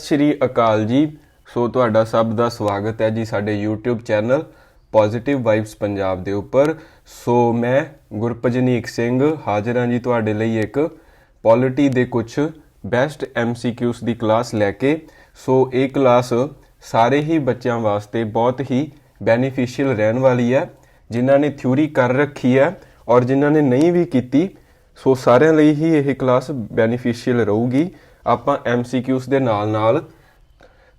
श्री अकाल जी। सो तुहाडा सब दा स्वागत है जी साडे YouTube channel positive vibes Punjab दे उपर। सो मैं गुरभजनीक सिंह हाजिर हाँ जी तुहाडे लई एक पॉलिटी दे कुछ बेस्ट MCQs दी क्लास लैके। सो ये क्लास सारे ही बच्चों वास्ते बहुत ही बेनीफिशियल रहने वाली है, जिन्हों ने थ्योरी कर रखी है और जिन्हों ने नहीं भी की। सो सारिਆਂ ਲਈ ही यह क्लास बेनीफिशियल रहूगी। ਆਪਾਂ MCQs ਦੇ ਨਾਲ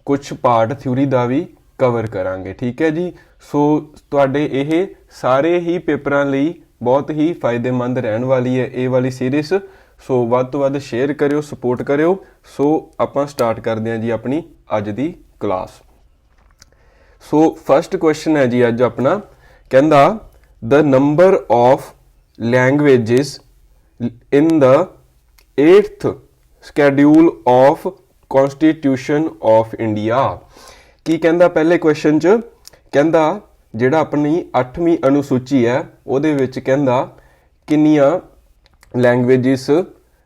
कुछ पार्ट थ्योरी का भी कवर करांगे, ठीक है जी। सो तुहाडे ये सारे ही पेपरां लई बहुत ही फायदेमंद रहने वाली है ये वाली सीरीज़। सो वध तो वध शेयर करियो, सपोर्ट करियो। सो आपां स्टार्ट करते हैं जी अपनी अज दी क्लास। सो फर्स्ट क्वेश्चन है जी अज अपना, कहंदा the number of languages in the 8th schedule of Constitution of India। की कहंदा पहले क्वेश्चन च कहंदा जिहड़ा अपनी 8वीं अनुसूची है उहदे विच कहंदा किन्नियां लैंग्वेजेस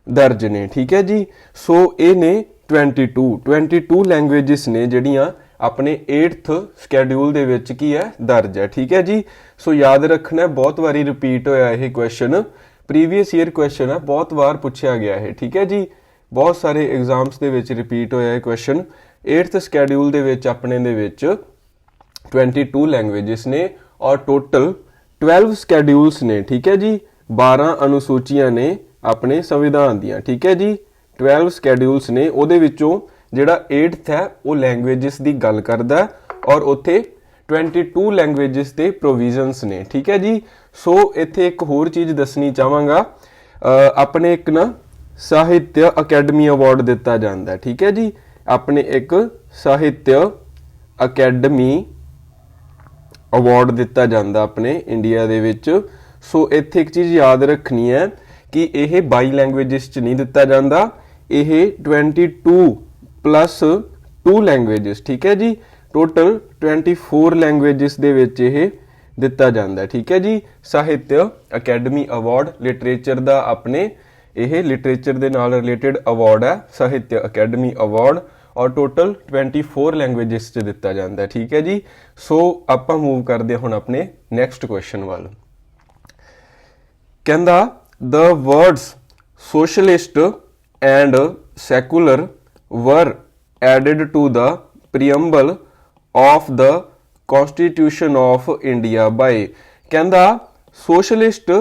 दर्ज ने, ठीक है जी। सो ये ने 22 लैंग्वेजेस ने जिहड़ियां अपने 8th schedule दे विच की है दर्ज है, ठीक है जी। सो याद रखना, बहुत बारी रिपीट होया यह क्वेश्चन, प्रीवियस ईयर क्वेश्चन है, बहुत बार पूछा गया है, ठीक है जी। बहुत सारे एग्जाम्स दे विच रिपीट होया है क्वेश्चन। 8th schedule दे विच अपने दे विच 22 लैंग्वेजेस ने और टोटल 12 schedules ने, ठीक है जी। 12 अनुसूचियां ने अपने संविधान दियां, ठीक है जी। 12 schedules ने, उहदे विचों जिहड़ा 8th है वो लैंग्वेजेस की गल करदा है और उत्थे 22 लैंग्वेजेस के प्रोविजनस ने, ठीक है जी। सो इत्थे एक होर चीज़ दसनी चाहांगा, अपने एक ना साहित्य अकैडमी अवार्ड दिता जाता है, ठीक है जी। अपने एक साहित्य अकैडमी अवार्ड दिता जाता अपने इंडिया दे विच। सो इत्थे एक चीज़ याद रखनी है कि यह 22 लैंग्वेजेस च नहीं दिता जाता, यह 22+2 लैंग्वेजेस, ठीक है जी। टोटल 24 लैंग्वेजेस दे विच यह दिता जाता है, ठीक है जी। साहित्य अकैडमी अवार्ड लिटरेचर का अपने यह लिटरेचर के नाल रिलेटेड अवार्ड है, साहित्य अकैडमी अवार्ड, और टोटल 24 लैंग्वेजेस च दिता जाता है, ठीक है जी। सो आपां मूव करते हुण अपने नैक्सट क्वेश्चन वाल। कहंदा the words socialist and secular were added to the preamble of the constitution of India by. कहंदा सोशलिस्ट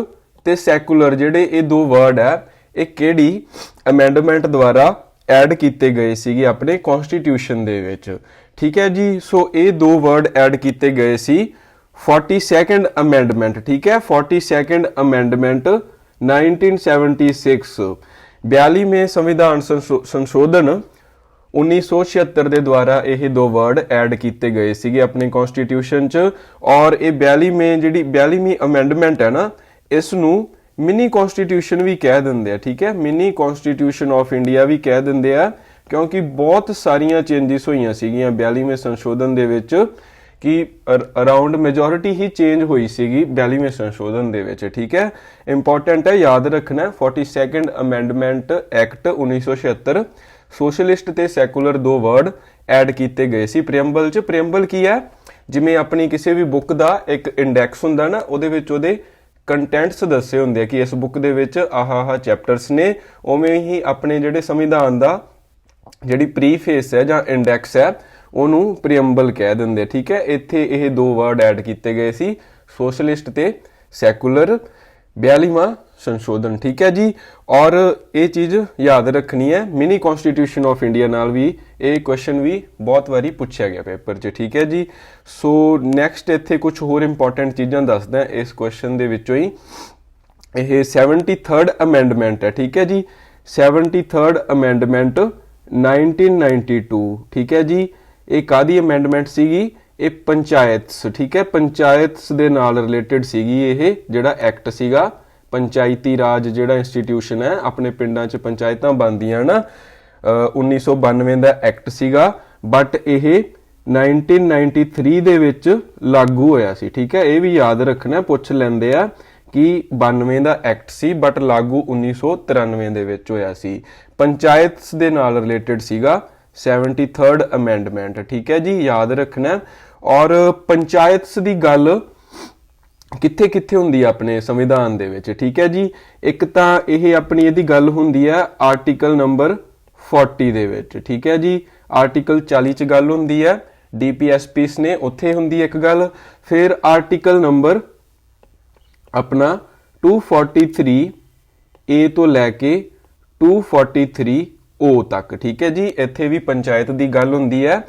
ते सैकुलर जिहड़े ये दो वर्ड है ये किहड़ी अमेंडमेंट द्वारा ऐड किए गए सीगे अपने कॉन्स्टिट्यूशन दे विच, ठीक है जी। सो ये दो वर्ड ऐड किए गए सी 42nd अमेंडमेंट, ठीक है। 42nd अमेंडमेंट 1976 42वें संविधान संशोधन 1976 के द्वारा यह दो वर्ड ऐड किए गए सीगे अपने कॉन्स्टिट्यूशन च। और ये 42वीं अमेंडमेंट है ना, इसनूं मिनी कॉन्स्टिट्यूशन भी कह देंगे, ठीक है। मिनी कॉन्स्टिट्यूशन ऑफ इंडिया भी कह देंगे आ, क्योंकि बहुत सारिया चेंजिस होईयां सीगियां 42वें संशोधन दे विच कि अराउंड मेजोरिटी ही चेंज हुई सीगी 42वें संशोधन दे विच, ठीक है। इंपॉर्टेंट है, याद रखना। 42nd अमेंडमेंट एक्ट 1976 सोशलिस्ट ते सैकुलर दो वर्ड ऐड किए गए सी प्रीएम्बल च। प्रीएम्बल की है, जिमें अपनी किसी भी बुक का एक इंडैक्स हुंदा ना, उहदे विच उहदे कंटेंट्स दसे हुंदे कि इस बुक दे विच आह चैप्टरस ने, उवें ही अपने जिहड़े संविधान दा जिहड़ी प्रीफेस है जां इंडैक्स है उहनूं प्रीएम्बल कह दिंदे, ठीक है। इत्थे यह दो वर्ड ऐड किए गए सी सोशलिस्ट ते सैकुलर 42वां संशोधन, ठीक है जी। और ये चीज़ याद रखनी है, मिनी कॉन्स्टिट्यूशन ऑफ इंडिया नाल भी ये क्वेश्चन भी बहुत बारी पूछा गया पेपर च, ठीक है जी। सो नैक्सट इत्थे कुछ होर इंपॉर्टेंट चीज़ां दसदा इस क्वेश्चन दे विचों ही। यह 73rd अमेंडमेंट है, ठीक है जी। 73rd अमेंडमेंट 1992, ठीक है जी। ये कादी अमेंडमेंट सीगी, ये पंचायत्स, ठीक है। पंचायत्स दे नाल रिलेटेड सीगी ये जिहड़ा एक्ट सीगा, पंचायती राज जिहड़ा इंस्टीट्यूशन है, अपने पिंडां च पंचायतां बनदियां ना, 1992 का एक्ट सीगा। बट यह 1993 दे विच लागू होया सी, ठीक है। ये भी याद रखना, पुछ लैंदे आ कि 92 का एक्ट सी बट लागू 1993 दे विच होया सी। पंचायत्स दे नाल रिलेटेड सीगा 73rd अमेंडमेंट। ठीक है जी, याद रखना। और पंचायत ਦੀ ਗੱਲ ਕਿੱਥੇ ਕਿੱਥੇ ਹੁੰਦੀ ਹੈ ਆਪਣੇ ਸੰਵਿਧਾਨ ਦੇ ਵਿੱਚ। ਠੀਕ ਹੈ ਜੀ, ਇੱਕ ਤਾਂ ਇਹ ਆਪਣੀ ਇਹਦੀ ਗੱਲ ਹੁੰਦੀ ਹੈ ਆਰਟੀਕਲ ਨੰਬਰ 40 ਦੇ ਵਿੱਚ। ਠੀਕ ਹੈ ਜੀ, ਆਰਟੀਕਲ 40 ਚ ਗੱਲ ਹੁੰਦੀ ਹੈ ਡੀਪੀਐਸਪੀਸ ਨੇ, ਉੱਥੇ ਹੁੰਦੀ ਹੈ ਇੱਕ ਗੱਲ। ਫਿਰ ਆਰਟੀਕਲ ਨੰਬਰ ਆਪਣਾ 243 A ਤੋਂ ਲੈ ਕੇ 243 O ਤੱਕ। ਠੀਕ ਹੈ ਜੀ, ਇੱਥੇ ਵੀ ਪੰਚਾਇਤ ਦੀ ਗੱਲ ਹੁੰਦੀ ਹੈ।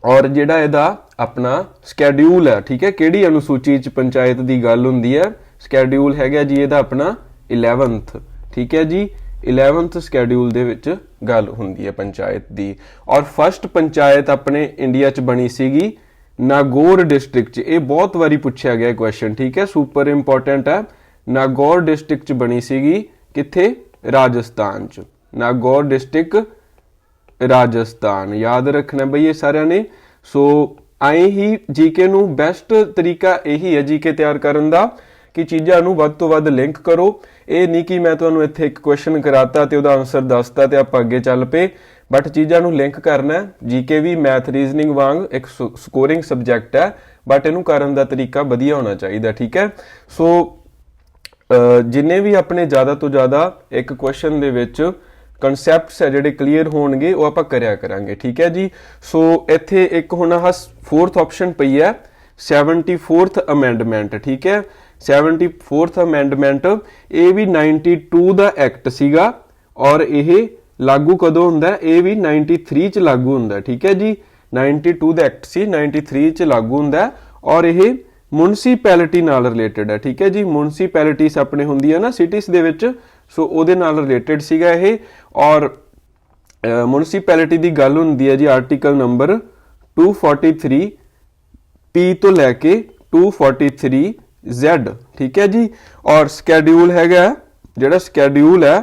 ਔਰ ਜਿਹੜਾ ਇਹਦਾ ਆਪਣਾ ਸਕੈਡਿਊਲ ਹੈ, ਠੀਕ ਹੈ, ਕਿਹੜੀ ਅਨੁਸੂਚੀ ਚ ਪੰਚਾਇਤ ਦੀ ਗੱਲ ਹੁੰਦੀ ਹੈ, ਸਕੈਡਿਊਲ ਹੈਗਾ ਜੀ ਇਹਦਾ ਆਪਣਾ 11th। ਠੀਕ ਹੈ ਜੀ, 11th ਸਕੈਡਿਊਲ ਦੇ ਵਿੱਚ ਗੱਲ ਹੁੰਦੀ ਹੈ ਪੰਚਾਇਤ ਦੀ। ਔਰ ਫਸਟ ਪੰਚਾਇਤ ਆਪਣੇ ਇੰਡੀਆ ਚ ਬਣੀ ਸੀਗੀ ਨਾਗੌਰ ਡਿਸਟ੍ਰਿਕਟ ਚ। ਇਹ ਬਹੁਤ ਵਾਰੀ ਪੁੱਛਿਆ ਗਿਆ ਕੁਐਸਚਨ। ਠੀਕ ਹੈ, ਸੁਪਰ ਇੰਪੋਰਟੈਂਟ ਹੈ। ਨਾਗੌਰ ਡਿਸਟ੍ਰਿਕਟ ਚ ਬਣੀ ਸੀਗੀ, ਕਿੱਥੇ, ਰਾਜਸਥਾਨ ਚ। ਨਾਗੌਰ ਡਿਸਟ੍ਰਿਕਟ ਰਾਜਸਥਾਨ, याद रखना बई ये सारिਆਂ ने। सो ਆਏ ਹੀ ਜੀਕੇ ਨੂੰ ਬੈਸਟ ਤਰੀਕਾ ਇਹੀ ਹੈ ਜੀਕੇ ਤਿਆਰ ਕਰਨ ਦਾ ਕਿ ਚੀਜ਼ਾਂ ਨੂੰ ਵੱਧ ਤੋਂ ਵੱਧ ਲਿੰਕ ਕਰੋ। ਇਹ ਨਹੀਂ ਕਿ ਮੈਂ ਤੁਹਾਨੂੰ ਇੱਥੇ ਇੱਕ ਕੁਐਸਚਨ ਕਰਾਤਾ ਤੇ ਉਹਦਾ ਆਨਸਰ ਦੱਸਤਾ ਤੇ ਆਪਾਂ ਅੱਗੇ ਚੱਲ ਪਏ, ਬਟ ਚੀਜ਼ਾਂ ਨੂੰ ਲਿੰਕ ਕਰਨਾ ਹੈ। ਜੀਕੇ ਵੀ ਮੈਥ ਰੀਜ਼ਨਿੰਗ ਵਾਂਗ ਇੱਕ ਸਕੋਰਿੰਗ ਸਬਜੈਕਟ ਹੈ, ਬਟ ਇਹਨੂੰ ਕਰਨ ਦਾ ਤਰੀਕਾ ਵਧੀਆ ਹੋਣਾ ਚਾਹੀਦਾ। ਠੀਕ ਹੈ, ਸੋ ਜਿੰਨੇ ਵੀ ਆਪਣੇ ਜ਼ਿਆਦਾ ਤੋਂ ਜ਼ਿਆਦਾ ਇੱਕ ਕੁਐਸਚਨ ਦੇ ਵਿੱਚ ਕਨਸੈਪਟਸ ਹੈ ਜਿਹੜੇ ਕਲੀਅਰ ਹੋਣਗੇ ਉਹ ਆਪਾਂ ਕਰਿਆ ਕਰਾਂਗੇ। ਠੀਕ ਹੈ ਜੀ, ਸੋ ਇੱਥੇ ਇੱਕ ਹੁਣ ਆਹ 4th ਆਪਸ਼ਨ ਪਈ ਹੈ 74th ਅਮੈਂਡਮੈਂਟ। ਠੀਕ ਹੈ, 74th ਅਮੈਂਡਮੈਂਟ ਇਹ ਵੀ 92 ਦਾ ਐਕਟ ਸੀਗਾ ਔਰ ਇਹ ਲਾਗੂ ਕਦੋਂ ਹੁੰਦਾ, ਇਹ ਵੀ 93 ਚ ਲਾਗੂ ਹੁੰਦਾ। ਠੀਕ ਹੈ ਜੀ, 92 ਦਾ ਐਕਟ ਸੀ, 93 ਚ ਲਾਗੂ ਹੁੰਦਾ ਔਰ ਇਹ ਮੁਨਸੀਪੈਲਿਟੀ ਨਾਲ ਰਿਲੇਟਡ ਹੈ। ਠੀਕ ਹੈ ਜੀ, ਮੁਨਸੀਪੈਲਿਟੀਜ਼ ਆਪਣੇ ਹੁੰਦੀਆਂ ਨਾ ਸਿਟੀਜ਼ ਦੇ ਵਿੱਚ, ਸੋ ਉਹਦੇ ਨਾਲ ਰਿਲੇਟਡ ਸੀਗਾ ਇਹ। ਔਰ ਮੁਨਸੀਪੈਲਿਟੀ ਦੀ ਗੱਲ ਹੁੰਦੀ ਹੈ ਜੀ ਆਰਟੀਕਲ ਨੰਬਰ 243 P ਤੋਂ ਲੈ ਕੇ 243 Z। ਠੀਕ ਹੈ ਜੀ, ਔਰ ਸਕੈਡਿਊਲ ਹੈਗਾ, ਜਿਹੜਾ ਸਕੈਡਿਊਲ ਹੈ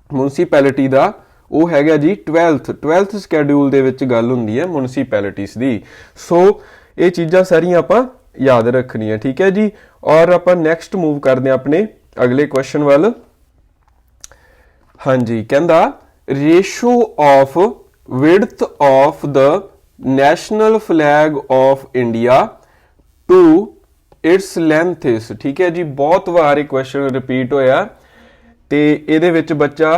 ਮੁਨਸੀਪੈਲਿਟੀ ਦਾ ਉਹ ਹੈਗਾ ਜੀ 12th ਸਕੈਡਿਊਲ ਦੇ ਵਿੱਚ ਗੱਲ ਹੁੰਦੀ ਹੈ ਮੁਨਸੀਪੈਲਿਟੀਜ਼ ਦੀ। ਸੋ ਇਹ ਚੀਜ਼ਾਂ ਸਾਰੀਆਂ ਆਪਾਂ याद रखनी है। ठीक है जी, और आप नैक्सट मूव करते हैं अपने अगले क्वेश्चन वाल। हाँ जी, कहता ratio of width of the national flag of India to its length is. ठीक है जी, बहुत बार क्वेश्चन रिपीट होया ते ਇਹਦੇ ਵਿੱਚ ਬੱਚਾ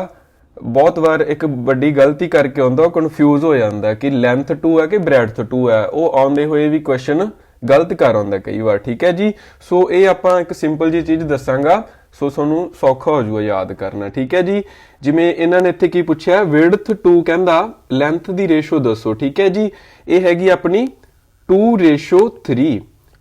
ਬਹੁਤ ਵਾਰ ਇੱਕ ਵੱਡੀ ਗਲਤੀ ਕਰਕੇ ਆਉਂਦਾ, ਉਹ ਕਨਫਿਊਜ਼ ਹੋ ਜਾਂਦਾ ਕਿ ਲੈਂਥ 2 ਹੈ ਕਿ ਬ੍ਰੈਡਥ 2 ਹੈ। ਉਹ ਆਉਂਦੇ ਹੋਏ ਵੀ ਕੁਐਸਚਨ ਗਲਤ ਕਰ ਆਉਂਦਾ ਕਈ ਵਾਰ। ਠੀਕ ਹੈ ਜੀ, ਸੋ ਇਹ ਆਪਾਂ ਇੱਕ ਸਿੰਪਲ ਜੀ ਚੀਜ਼ ਦੱਸਾਂਗਾ, ਸੋ ਤੁਹਾਨੂੰ ਸੌਖਾ ਹੋ ਜਾਊਗਾ ਯਾਦ ਕਰਨਾ। ਠੀਕ ਹੈ ਜੀ, ਜਿਵੇਂ ਇਹਨਾਂ ਨੇ ਇੱਥੇ ਕੀ ਪੁੱਛਿਆ, ਵਿਡਥ 2 ਕਹਿੰਦਾ ਲੈਂਥ ਦੀ ਰੇਸ਼ੋ ਦੱਸੋ। ਠੀਕ ਹੈ ਜੀ, ਇਹ ਹੈਗੀ ਆਪਣੀ 2:3।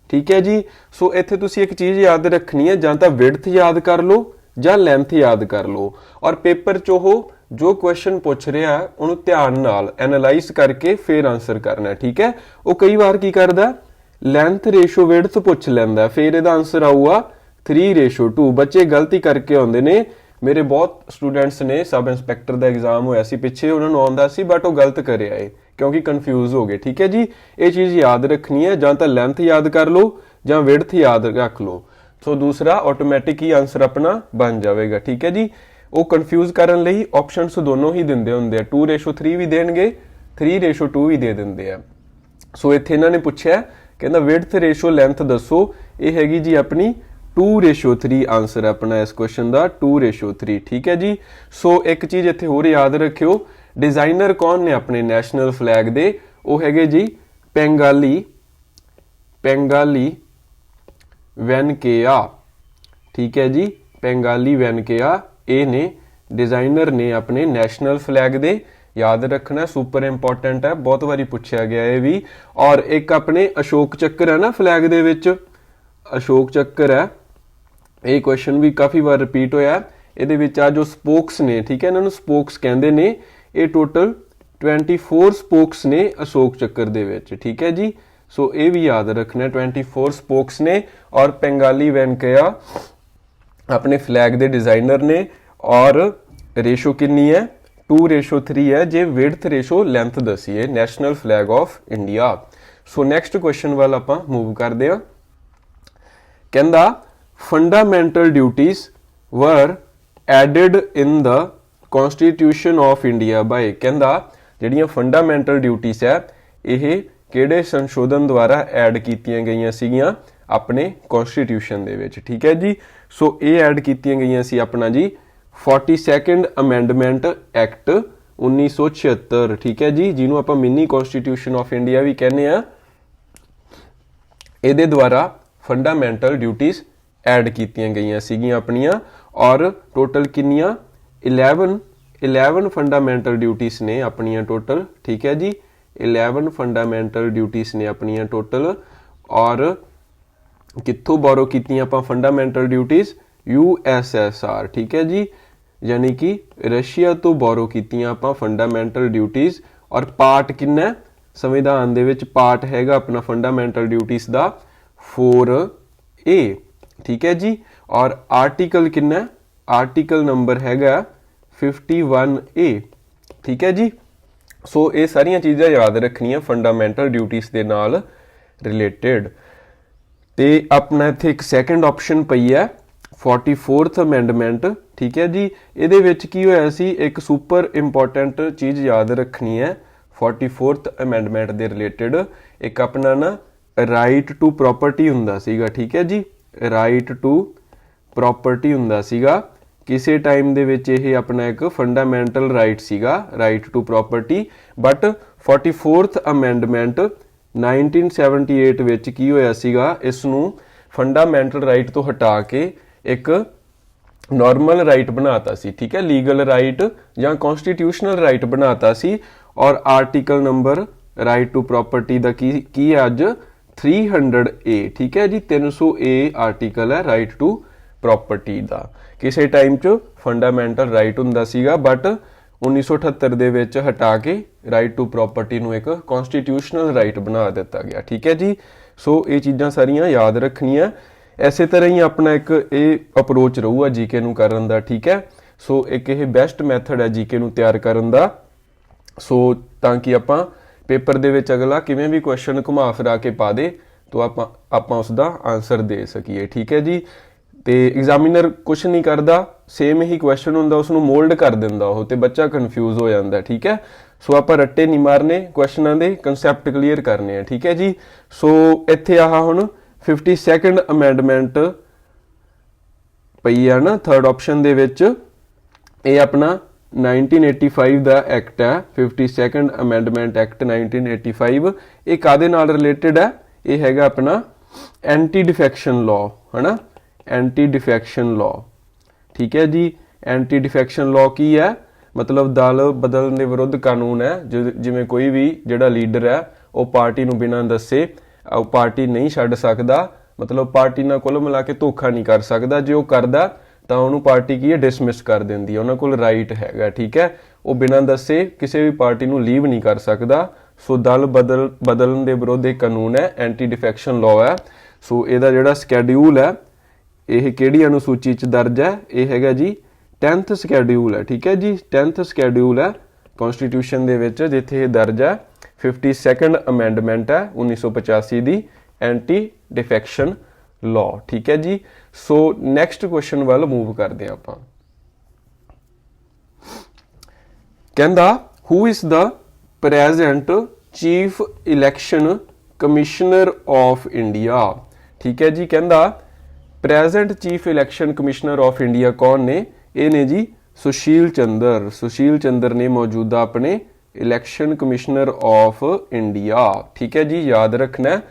ਠੀਕ ਹੈ ਜੀ, ਸੋ ਇੱਥੇ ਤੁਸੀਂ ਇੱਕ ਚੀਜ਼ ਯਾਦ ਰੱਖਣੀ ਹੈ, ਜਾਂ ਤਾਂ ਵਿਡਥ ਯਾਦ ਕਰ ਲਓ ਜਾਂ ਲੈਂਥ ਯਾਦ ਕਰ ਲਓ। ਔਰ ਪੇਪਰ 'ਚ ਉਹ ਜੋ ਕੁਐਸਚਨ ਪੁੱਛ ਰਿਹਾ ਉਹਨੂੰ ਧਿਆਨ ਨਾਲ ਐਨਾਲਾਈਜ਼ ਕਰਕੇ ਫਿਰ ਆਨਸਰ ਕਰਨਾ। ਠੀਕ ਹੈ, ਉਹ ਕਈ ਵਾਰ ਕੀ ਕਰਦਾ, ਲੈਂਥ ਰੇਸ਼ੋ ਵਿਡਥ ਪੁੱਛ ਲੈਂਦਾ, ਫਿਰ ਇਹਦਾ ਆਨਸਰ ਆਊਗਾ 3:2। ਬੱਚੇ ਗਲਤੀ ਕਰਕੇ ਆਉਂਦੇ ਨੇ। ਮੇਰੇ ਬਹੁਤ ਸਟੂਡੈਂਟਸ ਨੇ, ਸਬ ਇੰਸਪੈਕਟਰ ਦਾ ਐਗਜ਼ਾਮ ਹੋਇਆ ਸੀ ਪਿੱਛੇ, ਉਹਨਾਂ ਨੂੰ ਆਉਂਦਾ ਸੀ ਬਟ ਉਹ ਗਲਤ ਕਰਿਆ ਏ ਕਿਉਂਕਿ ਕਨਫਿਊਜ਼ ਹੋ ਗਏ। ਠੀਕ ਹੈ ਜੀ, ਇਹ ਚੀਜ਼ ਯਾਦ ਰੱਖਣੀ ਹੈ, ਜਾਂ ਤਾਂ ਲੈਂਥ ਯਾਦ ਕਰ ਲਓ ਜਾਂ ਵਿਡਥ ਯਾਦ ਰੱਖ ਲਓ। ਸੋ ਦੂਸਰਾ ਆਟੋਮੈਟਿਕ ਹੀ ਆਨਸਰ ਆਪਣਾ ਬਣ ਜਾਵੇਗਾ। ਠੀਕ ਹੈ ਜੀ, ਉਹ ਕਨਫਿਊਜ਼ ਕਰਨ ਲਈ ਆਪਸ਼ਨਸ ਦੋਨੋਂ ਹੀ ਦਿੰਦੇ ਹੁੰਦੇ ਆ, 2:3 ਵੀ ਦੇਣਗੇ, 3:2 ਵੀ ਦੇ ਦਿੰਦੇ ਆ। ਸੋ ਇੱਥੇ ਇਹਨਾਂ ਨੇ ਪੁੱਛਿਆ, ਕਹਿੰਦਾ ਵਿਡਥ ਰੇਸ਼ੋ ਲੈਂਥ ਦੱਸੋ, ਇਹ ਹੈਗੀ ਜੀ ਆਪਣੀ 2:3 ਆਨਸਰ ਆਪਣਾ ਇਸ ਕੁਐਸਚਨ ਦਾ 2:3। ਠੀਕ ਹੈ ਜੀ, ਸੋ ਇੱਕ ਚੀਜ਼ ਇੱਥੇ ਹੋਰ ਯਾਦ ਰੱਖਿਓ, ਡਿਜ਼ਾਈਨਰ ਕੌਣ ਨੇ ਆਪਣੇ ਨੈਸ਼ਨਲ ਫਲੈਗ ਦੇ, ਉਹ ਹੈਗੇ ਜੀ ਪੈਂਗਾਲੀ ਵੈਨਕੇਆ। ਠੀਕ ਹੈ ਜੀ, ਪੈਂਗਾਲੀ ਵੈਨਕੇਆ ਇਹ ਨੇ ਡਿਜ਼ਾਈਨਰ ਨੇ ਆਪਣੇ ਨੈਸ਼ਨਲ ਫਲੈਗ ਦੇ। याद रखना, सुपर इंपॉर्टेंट है, बहुत बारी पूछा गया है भी। और एक अपने अशोक चक्कर है ना फ्लैग दे विच, अशोक चक्कर है, ये क्वेश्चन भी काफ़ी बार रिपीट होया। ਇਹਦੇ ਵਿੱਚ ਆ ਜੋ ਸਪੋਕਸ ਨੇ, ਠੀਕ ਹੈ, ਇਹਨਾਂ ਨੂੰ ਸਪੋਕਸ ਕਹਿੰਦੇ ਨੇ। ਇਹ ਟੋਟਲ 24 ਸਪੋਕਸ ਨੇ ਅਸ਼ੋਕ ਚੱਕਰ ਦੇ ਵਿੱਚ। ਠੀਕ ਹੈ ਜੀ, ਸੋ ਇਹ ਵੀ ਯਾਦ ਰੱਖਣਾ, 24 ਸਪੋਕਸ ਨੇ। ਔਰ ਪੈਂਗਾਲੀ ਵੈਨਕੇਆ ਆਪਣੇ ਫਲੈਗ ਦੇ ਡਿਜ਼ਾਈਨਰ ਨੇ। ਔਰ ਰੇਸ਼ੋ ਕਿੰਨੀ ਹੈ, 2:3 ਹੈ ਜੇ ਵਿਡਥ ਰੇਸ਼ੋ ਲੈਂਥ ਦਸੀਏ national flag of India. So next question ਵੱਲ ਆਪਾਂ ਮੂਵ ਕਰਦੇ ਹਾਂ। ਕਹਿੰਦਾ fundamental duties were added in the constitution of India by कहंदा ਜਿਹੜੀਆਂ फंडामेंटल ड्यूटीज है ਇਹ ਕਿਹੜੇ संशोधन द्वारा ऐड कीतियां गईयां ਸੀਗੀਆਂ अपने कॉन्स्टिट्यूशन ਦੇ ਵਿੱਚ ठीक है जी। सो ਇਹ ऐड कीतियां गईयां ਸੀ अपना जी 42nd अमेंडमेंट एक्ट 1976 ठीक है जी, जिन्हों आप मिनी कॉन्स्टिट्यूशन ऑफ इंडिया भी कहने आ। ਇਹਦੇ द्वारा फंडामेंटल ड्यूटीज ऐड कीतियां गईयां सीगियां अपनियां और टोटल किन्नियां 11 फंडामेंटल ड्यूटीज ने अपनियां टोटल ठीक है जी, 11 फंडामेंटल ड्यूटीज ने अपनियां टोटल। और कित्थों बोरो कीतियां आपां फंडामेंटल ड्यूटीज USSR ठीक है जी, यानी कि रशिया तो बोरो कीतियां आपां फंडामेंटल ड्यूटीज। और पार्ट किन्ना संविधान दे विच पार्ट हैगा अपना फंडामेंटल ड्यूटीज दा 4A ठीक है जी। और आर्टिकल किन्ना आर्टिकल नंबर हैगा 51A ठीक है जी। सो ये सारियां चीज़ां याद रखनियां फंडामेंटल ड्यूटीज दे नाल रिलेटेड। ते अपना इत्थे एक सैकेंड ऑप्शन पई है 44th अमेंडमेंट ठीक है जी। ਇਹਦੇ ਵਿੱਚ ਕੀ ਹੋਇਆ ਸੀ एक सुपर इंपॉर्टेंट चीज़ याद रखनी है 44th अमेंडमेंट ਦੇ रिलेटेड। एक अपना ना राइट टू प्रॉपर्टी हुंदा सीगा ठीक है जी, राइट टू प्रॉपर्टी हुंदा सीगा किसी टाइम दे विच ਇਹ अपना एक फंडामेंटल राइट सीगा right to property. But 44th amendment 1978 ਵਿੱਚ ਕੀ ਹੋਇਆ ਸੀਗਾ, ਇਸ ਨੂੰ फंडामेंटल राइट तो हटा के एक नॉर्मल राइट बनाता सी ठीक है, लीगल राइट या कॉन्स्टिट्यूशनल राइट बनाता सी। और article number right to property दा की अज 300A ठीक है जी, 300A आर्टिकल है राइट टू प्रॉपर्टी दा। किसी टाइम च फंडामेंटल राइट हुंदा सीगा बट 1978 दे विच हटा के राइट टू प्रॉपर्टी नूं एक कॉन्स्टिट्यूशनल राइट बना दिता गया ठीक है जी। सो ये चीज़ां सारियां याद रखनियां। इसे तरह ही अपना एक ये अप्रोच रहूगा जीके नूं करन दा ठीक है। सो एक ये बेस्ट मैथड है जीके नूं तैयार करन दा। सो ताकि आपां पेपर दे विच अगला किवें भी क्वेश्चन घुमा फिरा के पा दे तो आपां उसदा आंसर दे सकीए ठीक है जी। ते एग्जामिनर कुछ नहीं करता, सेम ही क्वेश्चन हुंदा उसनूं मोल्ड कर दिंदा ओह ते बच्चा कन्फ्यूज हो जाता ठीक है। सो आपां रट्टे नहीं मारने, क्वेश्चनां दे कंसैप्ट क्लीयर करने ठीक है जी। सो इत्थे आह हुण 52nd अमेंडमेंट पई है ना थर्ड ऑप्शन दे विच, ये अपना 1985 दा एक्ट है 52nd अमेंडमेंट एक्ट 1985। ये कादे नाल रिलेटेड है, ये हैगा अपना एंटी डिफेक्शन लॉ है ना, एंटी डिफेक्शन लॉ ठीक है जी। एंटी डिफेक्शन लॉ की है मतलब दल बदलने के विरुद्ध कानून है। जिवें कोई भी जिहड़ा लीडर है वो पार्टी नूं बिना दस्से पार्टी नहीं छड्ड सकदा, मतलब पार्टी नाल कुल मिला के धोखा नहीं कर सकदा। जे वो करदा तां उहनूं पार्टी की है डिसमिस कर दिंदी है, उहनां कोल राइट हैगा ठीक है। वो बिना दस्से किसी भी पार्टी नूं लीव नहीं कर सकदा। सो दल बदलण दे विरुद्ध एक कानून है एंटी डिफेक्शन लॉ है। सो इहदा जिहड़ा स्कैड्यूल है यह किहड़ी अनुसूची च दर्ज है, यह हैगा जी 10th स्कैड्यूल है ठीक है जी। 10th स्कैड्यूल है कॉन्स्टिट्यूशन दे विच जिथे यह दर्ज है। 52nd अमेंडमेंट है 1985 दी एंटी डिफेक्शन लॉ ठीक है जी। सो नैक्सट क्वेश्चन वाल मूव करते हैं आपां। कहंदा who is the present chief election commissioner of India ठीक है जी। कहंदा present chief election commissioner of India कौन ने, ये ने जी सुशील चंद्र। सुशील चंद्र ने मौजूदा अपने इलैक्शन कमिश्नर ऑफ इंडिया ठीक है जी, याद रखना है।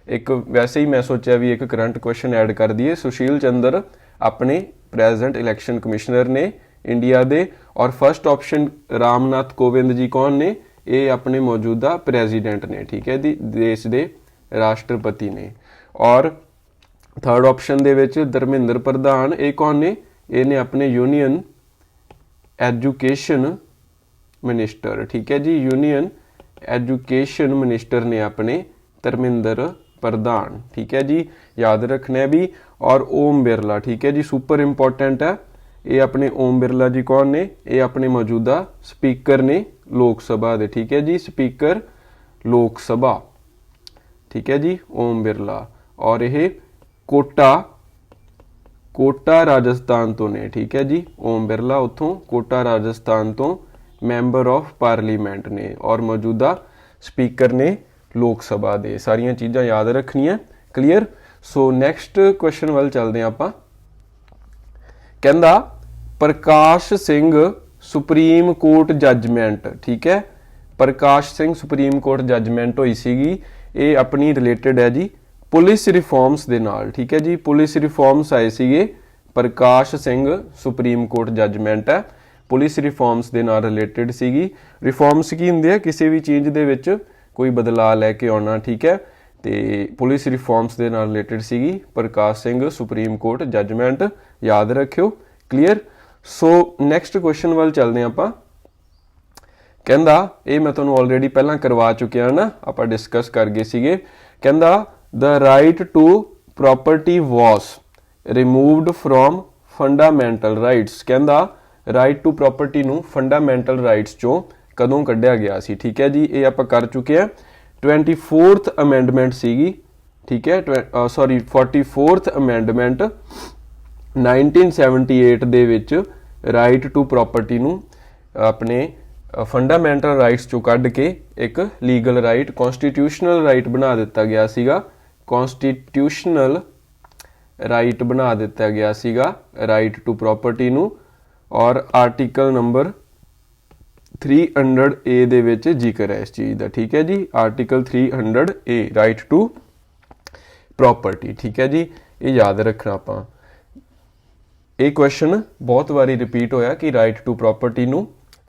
एक वैसे ही मैं सोचा भी एक करंट क्वेश्चन ऐड कर दिए। सुशील चंद्र अपने प्रेजेंट इलैक्शन कमिश्नर ने इंडिया दे। और फर्स्ट ऑप्शन रामनाथ कोविंद जी कौन ने, ये अपने मौजूदा प्रेजिडेंट ने ठीक है जी, देश के राष्ट्रपति ने। और थर्ड ऑप्शन दे विच धर्मेंद्र प्रधान ये कौन ने, ये ने अपने यूनियन एजुकेशन मिनिस्टर ठीक है जी, यूनियन एजुकेशन मिनिस्टर ने अपने धर्मेंद्र प्रधान ठीक है जी, याद रखना है भी। और ओम बिरला ठीक है जी, सुपर इंपॉर्टेंट है। ये अपने ओम बिरला जी कौन ने, ये अपने मौजूदा स्पीकर ने लोक सभा दे ठीक है जी, स्पीकर लोक सभा ठीक है जी ओम बिरला। और यह कोटा कोटा राजस्थान तो ने, ठीक है जी। ओम बिरला उतों कोटा राजस्थान तो मैंबर ऑफ पार्लीमेंट ने और मौजूदा स्पीकर ने लोक सभा दे। सारियां चीज़ां याद रखनियां, क्लीयर। सो नैक्सट क्वेश्चन वाल चलते हैं आपां। कहंदा Prakash Singh supreme court judgement, ठीक है, Prakash Singh supreme court judgement हुई सीगी, ये अपनी रिलेटेड है जी पुलिस रिफॉर्म्स दे नाल, ठीक है जी। पुलिस रिफॉर्म्स आए सीगे, Prakash Singh supreme court judgement है पुलिस रिफॉर्म्स दे नाल रिलेटेड सीगी। रिफॉर्म्स की हुंदे आ किसी भी चीज़ दे विच कोई बदलाव लैके आना, ठीक है। तो पुलिस रिफॉर्म्स दे नाल related सीगी Prakash Singh supreme court judgement, याद रखियो, क्लीयर। सो नैक्सट क्वेश्चन वाल चलते हैं आपां। कहंदा ये मैं तुहानूं ऑलरेडी पहलां करवा चुकिया ना, आपां डिस्कस कर गए सीगे। कहंदा the right to property was removed from fundamental rights. कहंदा राइट टू प्रॉपर्टी नूं फंडामेंटल राइट्स चों कदों कढ़िया गया सी, ठीक है जी। ये आपां कर चुके हैं। 24th अमेंडमेंट सीगी, ठीक है, 44th अमेंडमेंट 1978 दे विच राइट टू प्रॉपर्टी नूं अपने फंडामेंटल राइट्स चों कढ़ के एक लीगल राइट कॉन्स्टिट्यूशनल राइट बना दिता गया सीगा। कॉन्स्टिट्यूशनल राइट बना दिता गया सीगा राइट टू प्रॉपर्टी नूं, और आर्टिकल नंबर 300A दे विच जिक्र है इस चीज़ का, ठीक है जी। Article 300A right to property, ठीक है जी, ये याद रखना आपां। ये क्वेश्चन बहुत बारी रिपीट होया कि राइट टू प्रॉपर्टी नूं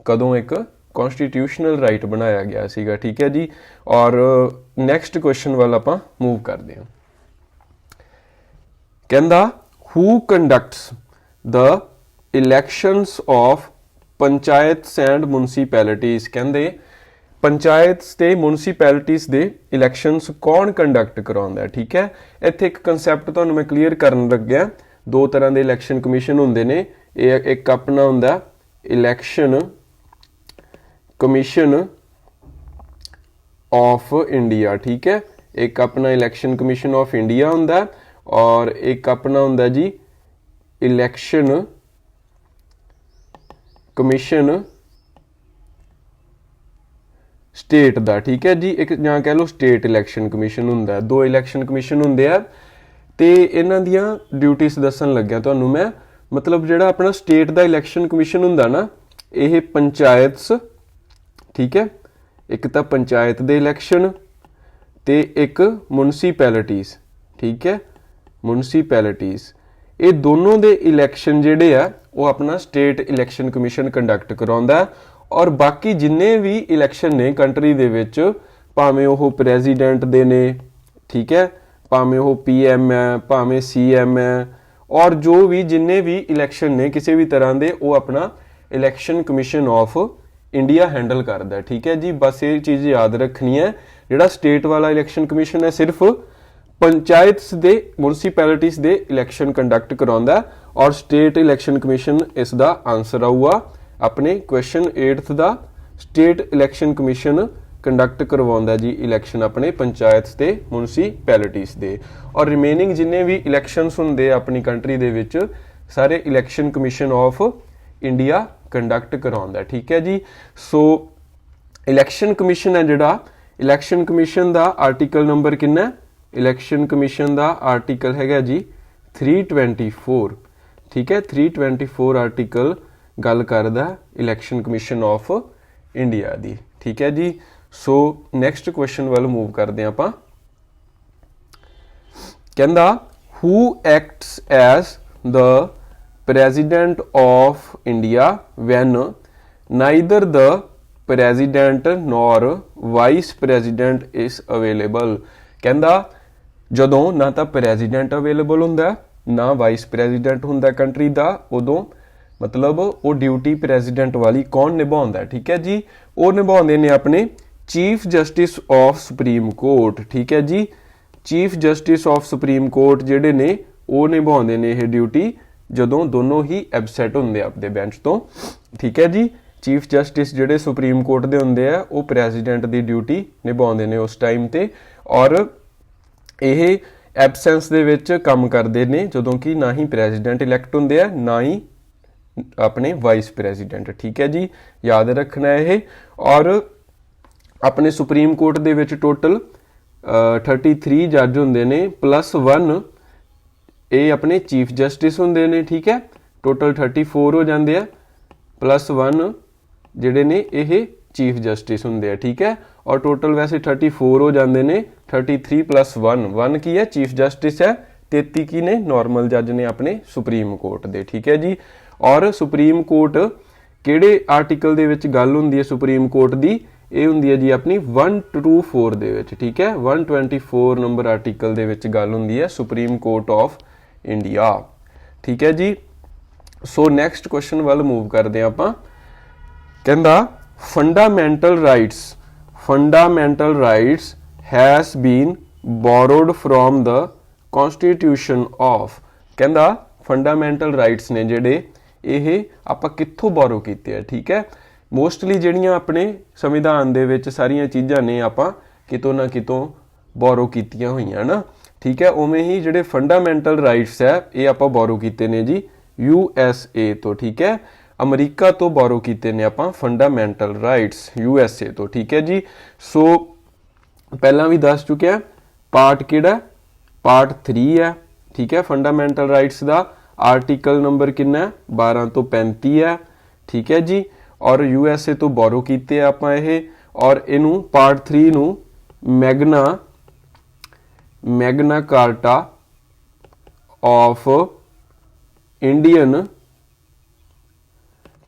कदों एक कॉन्स्टिट्यूशनल राइट बनाया गया सीगा, ठीक है जी। और नैक्सट क्वेश्चन वाल आपां मूव करते हैं। कहंदा who conducts the elections of panchayat and municipalities. कहंदे पंचायत ते मुनसिपैलिटीज़ दे इलैक्शनस कौन कंडक्ट कराउंदा, ठीक है। इत्थे एक कंसैप्ट तुहानूं मैं क्लीयर करन लग्या। दो तरह के इलैक्शन कमीशन हुंदे ने, एक अपना हुंदा इलैक्शन कमीशन ऑफ इंडिया, ठीक है। एक अपना इलैक्शन कमीशन ऑफ इंडिया हुंदा, और एक अपना हुंदा जी इलैक्शन कमीशन स्टेट दा, ठीक है जी। एक जां कह लो स्टेट इलैक्शन कमीशन हुंदा। दो इलैक्शन कमीशन हुंदे आ ते इन्हां दियां ड्यूटीज दस्सन लग्या तुहानूं मैं। मतलब जिहड़ा अपना स्टेट दा इलैक्शन कमीशन हुंदा ना, यह पंचायत्स, ठीक है, एक तां पंचायत दे इलैक्शन ते एक मुनसिपैलिटीज़, ठीक है, मुनसिपैलिटीज़, ये दोनों दे इलैक्शन जिहड़े आ वो अपना स्टेट इलैक्शन कमीशन कंडक्ट कराउंदा है। और बाकी जिन्ने भी इलैक्शन ने कंट्री दे विच, भावें वो प्रेजिडेंट दे ने, ठीक है, भावें वो PM है, भावें CM है, और जो भी जिन्ने भी इलैक्शन ने किसी भी तरह के, वो अपना election commission of India handle करता है, ठीक है जी। बस ये चीज़ याद रखनी है, जिहड़ा स्टेट वाला इलैक्शन कमीशन है सिर्फ पंचायत दे मुनसिपैलिटीज़ दे इलैक्शन कंडक्ट कराउंदा, और स्टेट इलैक्शन कमीशन इसका आंसर आऊगा अपने क्वेश्चन 8th दा। स्टेट इलैक्शन कमीशन कंडक्ट करवाउंदा जी इलैक्शन अपने पंचायत ते मुनसिपैलिटीज़ दे, और रिमेनिंग जिन्ने भी इलैक्शनस हुंदे अपनी कंट्री दे विच सारे election commission of India conduct कराउंदा, ठीक है जी। सो इलैक्शन कमीशन है जिहड़ा, इलैक्शन कमीशन दा आर्टिकल नंबर कितना? इलैक्शन कमीशन दा आर्टिकल हैगा जी 324, ठीक है। 324 आर्टिकल गल करदा इलैक्शन कमीशन ऑफ इंडिया दी, ठीक है जी। सो नैक्सट क्वेश्चन वाल मूव करते हैं आपां। कहंदा who acts as the president of India when neither the president nor vice president is available. कहंदा जदों ना तो प्रेजिडेंट अवेलेबल हुंदा ना वाइस प्रेजिडेंट हुंदा कंट्री दा, उदों मतलब वो ड्यूटी प्रेजिडेंट वाली कौन निभाउंदा, ठीक है जी। वो निभाउंदे ने अपने chief justice of supreme court, ठीक है जी। Chief justice of supreme court जिहड़े ने वो निभाउंदे ने यह ड्यूटी जदों दोनों ही एबसेंट हुंदे अपने बेंच तो, ठीक है जी। चीफ जस्टिस जिहड़े सुप्रीम कोर्ट दे हुंदे आ वो प्रेजिडेंट दी ड्यूटी निभाउंदे ने उस टाइम ते, और यह ਐਬਸੈਂਸ ਦੇ ਵਿੱਚ ਕੰਮ ਕਰਦੇ ਨੇ, ਜਦੋਂ ਕਿ ਨਾ ਹੀ ਪ੍ਰੈਜ਼ੀਡੈਂਟ ਇਲੈਕਟ ਹੁੰਦੇ ਆ ਨਾ ਹੀ ਆਪਣੇ ਵਾइस ਪ੍ਰੈਜ਼ੀਡੈਂਟ। ठीक है जी, याद रखना है। और अपने सुप्रीम कोर्ट दे विच टोटल 33 जज हुंदे ने +1 ये अपने चीफ जस्टिस हुंदे ने। ठीक है, टोटल 34 हो जाते हैं, +1 जिहड़े ने ये चीफ जस्टिस हुंदे आ। ठीक है, और टोटल वैसे 34 हो जाते हैं। 33 + 1 की है चीफ जस्टिस है, 33 की ने नॉर्मल जज ने अपने सुप्रीम कोर्ट दे। ठीक है जी, और सुप्रीम कोर्ट किहड़े आर्टिकल दे विच गल हुंदी है सुप्रीम कोर्ट दी, ये हुंदी है जी अपनी 124 दे विच। ठीक है, 124 नंबर आर्टिकल दे विच गल हुंदी है सुप्रीम कोर्ट ऑफ इंडिया। ठीक है जी, सो नैक्सट क्वेश्चन वाल मूव करते हैं आपां। कहंदा fundamental rights has been borrowed from the constitution of. कहंदा फंडामेंटल राइट्स ने जिहड़े ਇਹ ਆਪਾਂ ਕਿੱਥੋਂ ਬੋਰੋ ਕੀਤੇ ਆ। ਠੀਕ ਹੈ, ਮੋਸਟਲੀ ਜਿਹੜੀਆਂ ਆਪਣੇ ਸੰਵਿਧਾਨ ਦੇ ਵਿੱਚ ਸਾਰੀਆਂ ਚੀਜ਼ਾਂ ਨੇ ਆਪਾਂ ਕਿਤੋਂ ਨਾ ਕਿਤੋਂ ਬੋਰੋ ਕੀਤੀਆਂ ਹੋਈਆਂ ਨਾ। ਠੀਕ ਹੈ, ਉਵੇਂ ਹੀ ਜਿਹੜੇ ਫੰਡਾਮੈਂਟਲ ਰਾਈਟਸ ਹੈ ਇਹ ਆਪਾਂ ਬੋਰੋ ਕੀਤੇ ਨੇ ਜੀ USA ਤੋਂ। ਠੀਕ ਹੈ, ਅਮਰੀਕਾ ਤੋਂ ਬੋਰੋ ਕੀਤੇ ਨੇ ਆਪਾਂ ਫੰਡਾਮੈਂਟਲ ਰਾਈਟਸ USA ਤੋਂ। ਠੀਕ ਹੈ ਜੀ, ਸੋ ਪਹਿਲਾਂ ਵੀ ਦੱਸ ਚੁੱਕਿਆ ਪਾਰਟ ਕਿਹੜਾ, ਪਾर्ट 3 है। ठीक है, फंडामेंटल राइट्स का आर्टिकल नंबर कितना 12 तो 35 है। ठीक है जी, और USA तो बोरो कीते आपां ये, और इनू पार्ट 3 नू Magna Carta of Indian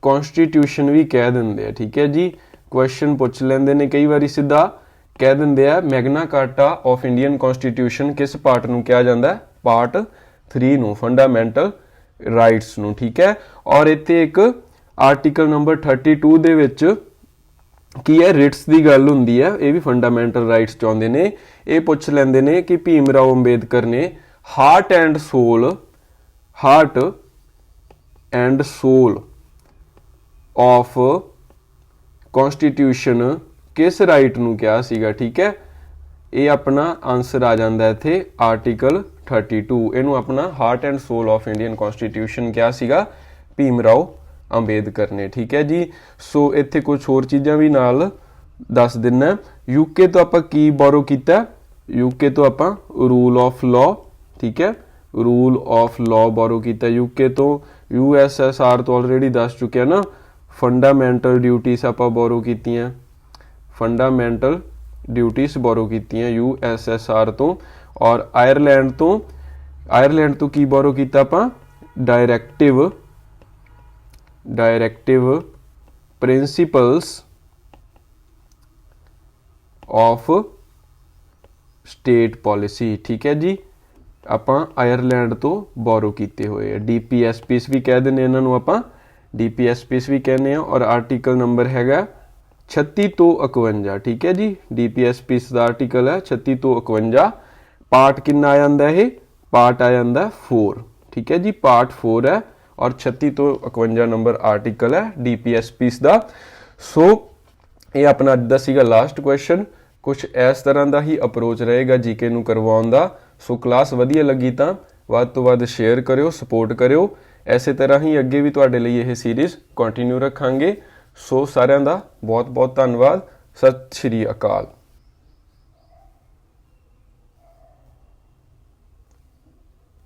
constitution भी कह देंगे। ठीक है जी, क्वेश्चन पूछ लेंदे ने कई बारी सीधा कह देंगे आ Magna Carta of Indian constitution किस पार्ट नू कहा जाता है, पार्ट 3 नू, फंडामेंटल राइट्स नू। ठीक है, और इत्थे एक आर्टिकल नंबर 32 दे विच की है रिट्स की गल हुंदी है, ये भी फंडामेंटल राइट्स चाहुंदे ने। ये पुछ लैंदे ने कि भीम राव अंबेडकर ने heart and soul of constitution किस राइट नू कहा सीगा। ठीक है, ये अपना आंसर आ जाता है इत्थे आर्टिकल 32। इनू अपना heart and soul of Indian constitution क्या सीगा भीम राव अंबेडकर ने। ठीक है जी, सो इत्थे कुछ होर चीज़ां भी नाल दस दिना। यूके तो आपां की बोरो कीता, यूके तो आपां रूल ऑफ लॉ। ठीक है, रूल ऑफ लॉ बोरो कीता यूके तो। USSR तो ऑलरेडी दस चुके ना, फंडामेंटल ड्यूटीज आपां बोरो कीतियां, फंडामेंटल ड्यूटीज बोरो कीतियां USSR तो। और आयरलैंड तो की बोरो कीता आपां directive principles of state policy. ठीक है जी, आपां आयरलैंड तो बोरो कीते हुए है। DPSPs भी कह देने इन्हां नूं आपां, DPSPs भी कहने हैं। और आर्टिकल नंबर हैगा 36 तो 51। ठीक है जी, DPSPs का आर्टिकल है 36 तो 51। पार्ट कितना आ जाता है, पार्ट आ जाता है 4। ठीक है जी, पार्ट 4 है और 36 तो 51 नंबर आर्टिकल है DPSPs का। सो ये अपना अज दा सीगा लास्ट क्वेश्चन। कुछ इस तरह का ही अप्रोच रहेगा जीके नू करवाउण दा। सो क्लास वधिया लगी तो वध तो वध शेयर करियो, सपोर्ट करियो। इसे तरह ही अगे भी तुहाडे लई यह सीरीज़ कंटिन्यू रखांगे। सो सारिਆਂ ਦਾ बहुत बहुत धन्यवाद। सत श्री अकाल।